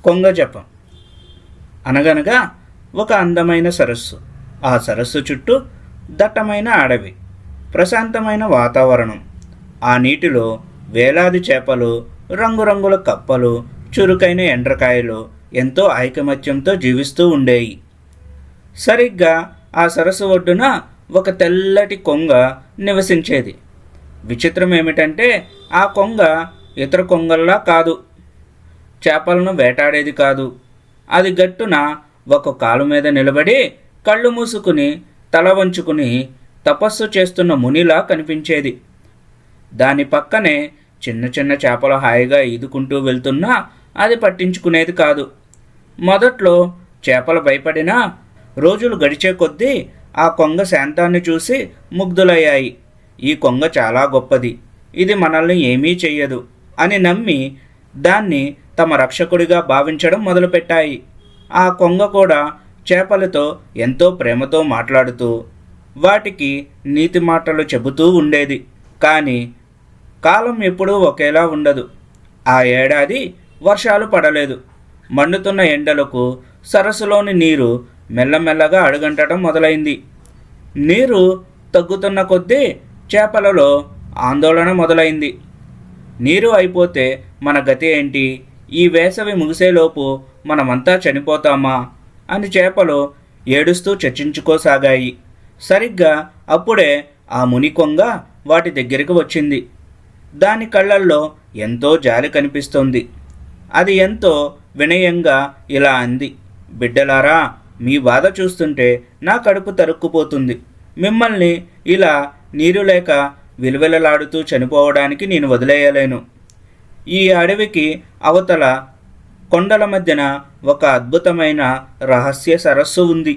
కొంగ జపం. అనగనగా ఒక అందమైన సరస్సు. ఆ సరస్సు చుట్టూ దట్టమైన అడవి, ప్రశాంతమైన వాతావరణం. ఆ నీటిలో వేలాది చేపలు, రంగురంగుల కప్పలు, చురుకైన ఎండ్రకాయలు ఎంతో ఐకమత్యంతో జీవిస్తూ ఉండేవి. సరిగ్గా ఆ సరస్సు ఒడ్డున ఒక తెల్లటి కొంగ నివసించేది. విచిత్రం ఏమిటంటే ఆ కొంగ ఇతర కొంగల్లా కాదు, చేపలను వేటాడేది కాదు. అది గట్టున ఒక కాలు మీద నిలబడి కళ్ళు మూసుకుని తల వంచుకుని తపస్సు చేస్తున్న మునిలా కనిపించేది. దాని పక్కనే చిన్న చిన్న చేపలు హాయిగా ఈదుకుంటూ వెళ్తున్నా అది పట్టించుకునేది కాదు. మొదట్లో చేపలు భయపడినా రోజులు గడిచే కొద్దీ ఆ కొంగ శాంతాన్ని చూసి ముగ్ధులయ్యాయి. ఈ కొంగ చాలా గొప్పది, ఇది మనల్ని ఏమీ చెయ్యదు అని నమ్మి దాన్ని తమ రక్షకుడిగా భావించడం మొదలుపెట్టాయి. ఆ కొంగ కూడా చేపలతో ఎంతో ప్రేమతో మాట్లాడుతూ వాటికి నీతి మాటలు చెబుతూ ఉండేది. కానీ కాలం ఎప్పుడూ ఒకేలా ఉండదు. ఆ ఏడాది వర్షాలు పడలేదు. మండుతున్న ఎండలకు సరస్సులోని నీరు మెల్లమెల్లగా అడుగంటడం మొదలైంది. నీరు తగ్గుతున్న కొద్దీ చేపలలో ఆందోళన మొదలైంది. నీరు అయిపోతే మన గతి ఏంటి? ఈ వేసవి ముగిసేలోపు మనమంతా చనిపోతామా అని చేపలు ఏడుస్తూ చర్చించుకోసాగాయి. సరిగ్గా అప్పుడే ఆ ముని కొంగ వాటి దగ్గరికి వచ్చింది. దాని కళ్ళల్లో ఎంతో జాలి కనిపిస్తోంది. అది ఎంతో వినయంగా ఇలా అంది, బిడ్డలారా, మీ బాధ చూస్తుంటే నా కడుపు తరుక్కుపోతుంది. మిమ్మల్ని ఇలా నీరు లేక విలువెలలాడుతూ చనిపోవడానికి నేను వదిలేయలేను. ఈ అడవికి అవతల కొండల మధ్యన ఒక అద్భుతమైన రహస్య సరస్సు ఉంది.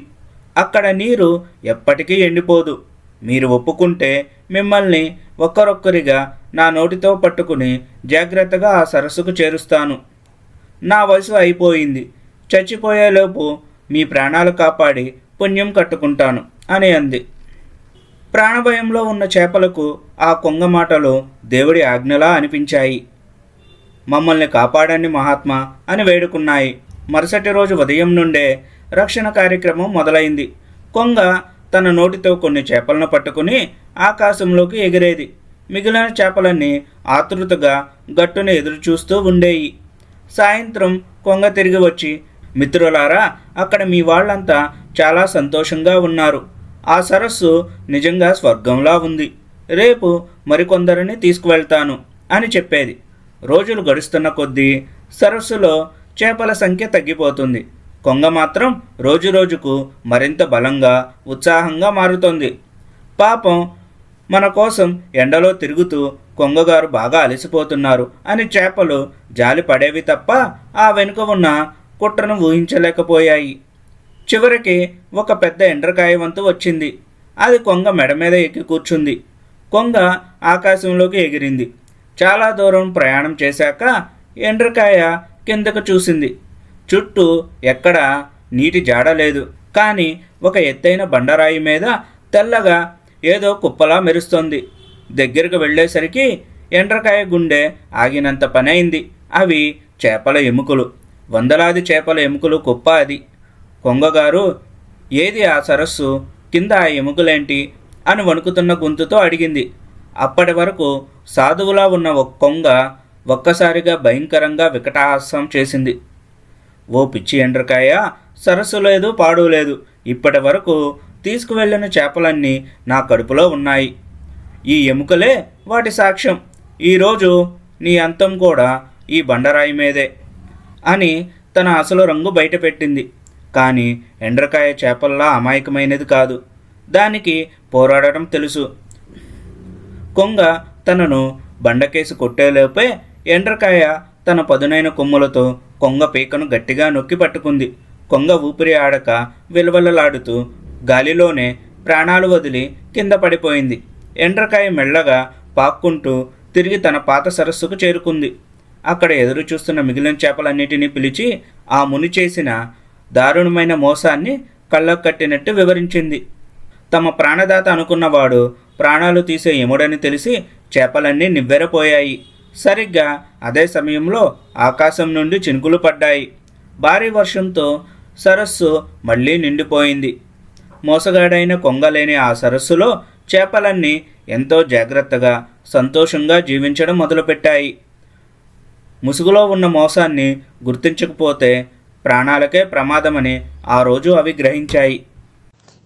అక్కడ నీరు ఎప్పటికీ ఎండిపోదు. మీరు ఒప్పుకుంటే మిమ్మల్ని ఒక్కరొక్కరిగా నా నోటితో పట్టుకుని జాగ్రత్తగా ఆ సరస్సుకు చేరుస్తాను. నా వయసు అయిపోయింది. చచ్చిపోయేలోపు మీ ప్రాణాలు కాపాడి పుణ్యం కట్టుకుంటాను అని అంది. ప్రాణభయంలో ఉన్న చేపలకు ఆ కొంగ మాటలు దేవుడి ఆజ్ఞలా అనిపించాయి. మమ్మల్ని కాపాడండి మహాత్మా అని వేడుకున్నాయి. మరుసటి రోజు ఉదయం నుండే రక్షణ కార్యక్రమం మొదలైంది. కొంగ తన నోటితో కొన్ని చేపలను పట్టుకుని ఆకాశంలోకి ఎగిరేది. మిగిలిన చేపలన్నీ ఆతృతగా గట్టున ఎదురుచూస్తూ ఉండేవి. సాయంత్రం కొంగ తిరిగి వచ్చి, మిత్రులారా, అక్కడ మీ వాళ్ళంతా చాలా సంతోషంగా ఉన్నారు. ఆ సరస్సు నిజంగా స్వర్గంలా ఉంది. రేపు మరికొందరిని తీసుకువెళ్తాను అని చెప్పేది. రోజులు గడుస్తున్న కొద్దీ సరస్సులో చేపల సంఖ్య తగ్గిపోతుంది. కొంగ మాత్రం రోజురోజుకు మరింత బలంగా, ఉత్సాహంగా మారుతోంది. పాపం, మన కోసం ఎండలో తిరుగుతూ కొంగగారు బాగా అలసిపోతున్నారు అని చేపలు జాలి పడేవి తప్ప ఆ వెనుక ఉన్న కుట్రను ఊహించలేకపోయాయి. చివరికి ఒక పెద్ద ఎండ్రకాయ వంతు వచ్చింది. అది కొంగ మెడ మీద ఎక్కి కూర్చుంది. కొంగ ఆకాశంలోకి ఎగిరింది. చాలా దూరం ప్రయాణం చేశాక ఎండ్రకాయ కిందకు చూసింది. చుట్టూ ఎక్కడా నీటి జాడలేదు. కానీ ఒక ఎత్తైన బండరాయి మీద తెల్లగా ఏదో కుప్పలా మెరుస్తోంది. దగ్గరకు వెళ్ళేసరికి ఎండ్రకాయ గుండె ఆగినంత పని అయింది. అవి చేపల ఎముకలు, వందలాది చేపల ఎముకలు కుప్ప అది. కొంగగారు, ఏది ఆ సరస్సు? కింద ఆ ఎముకలేంటి అని వణుకుతున్న గొంతుతో అడిగింది. అప్పటి వరకు సాధువులా ఉన్న ఒక కొంగ ఒక్కసారిగా భయంకరంగా వికటాహాసం చేసింది. ఓ పిచ్చి ఎండ్రకాయ, సరస్సు లేదు, పాడు లేదు. ఇప్పటి వరకు తీసుకువెళ్ళిన చేపలన్నీ నా కడుపులో ఉన్నాయి. ఈ ఎముకలే వాటి సాక్ష్యం. ఈరోజు నీ అంతం కూడా ఈ బండరాయి మీదే అని తన అసలు రంగు బయటపెట్టింది. కానీ ఎండ్రకాయ చేపల్లా అమాయకమైనది కాదు. దానికి పోరాడటం తెలుసు. కొంగ తనను బండకేసి కొట్టేలోపే ఎండ్రకాయ తన పదునైన కొమ్ములతో కొంగ పీకను గట్టిగా నొక్కి పట్టుకుంది. కొంగ ఊపిరి ఆడక విలవలలాడుతూ గాలిలోనే ప్రాణాలు వదిలి కింద పడిపోయింది. ఎండ్రకాయ మెల్లగా పాక్కుంటూ తిరిగి తన పాత సరస్సుకు చేరుకుంది. అక్కడ ఎదురు చూస్తున్న మిగిలిన చేపలన్నిటినీ పిలిచి ఆ ముని చేసిన దారుణమైన మోసాన్ని కళ్ళకు కట్టినట్టు వివరించింది. తమ ప్రాణదాత అనుకున్నవాడు ప్రాణాలు తీసే యముడని తెలిసి చేపలన్నీ నివ్వెరపోయాయి. సరిగ్గా అదే సమయంలో ఆకాశం నుండి చినుకులు పడ్డాయి. భారీ వర్షంతో సరస్సు మళ్ళీ నిండిపోయింది. మోసగాడైన కొంగలేని ఆ సరస్సులో చేపలన్నీ ఎంతో జాగ్రత్తగా సంతోషంగా జీవించడం మొదలుపెట్టాయి. ముసుగులో ఉన్న మోసాన్ని గుర్తించకపోతే ప్రాణాలకే ప్రమాదమని ఆ రోజు అవి గ్రహించాయి.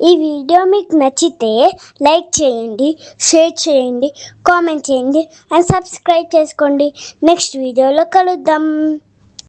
ఈ వీడియో మీకు నచ్చితే లైక్ చేయండి, షేర్ చేయండి, కామెంట్ చేయండి అండ్ సబ్స్క్రైబ్ చేసుకోండి. నెక్స్ట్ వీడియోలో కలుద్దాం.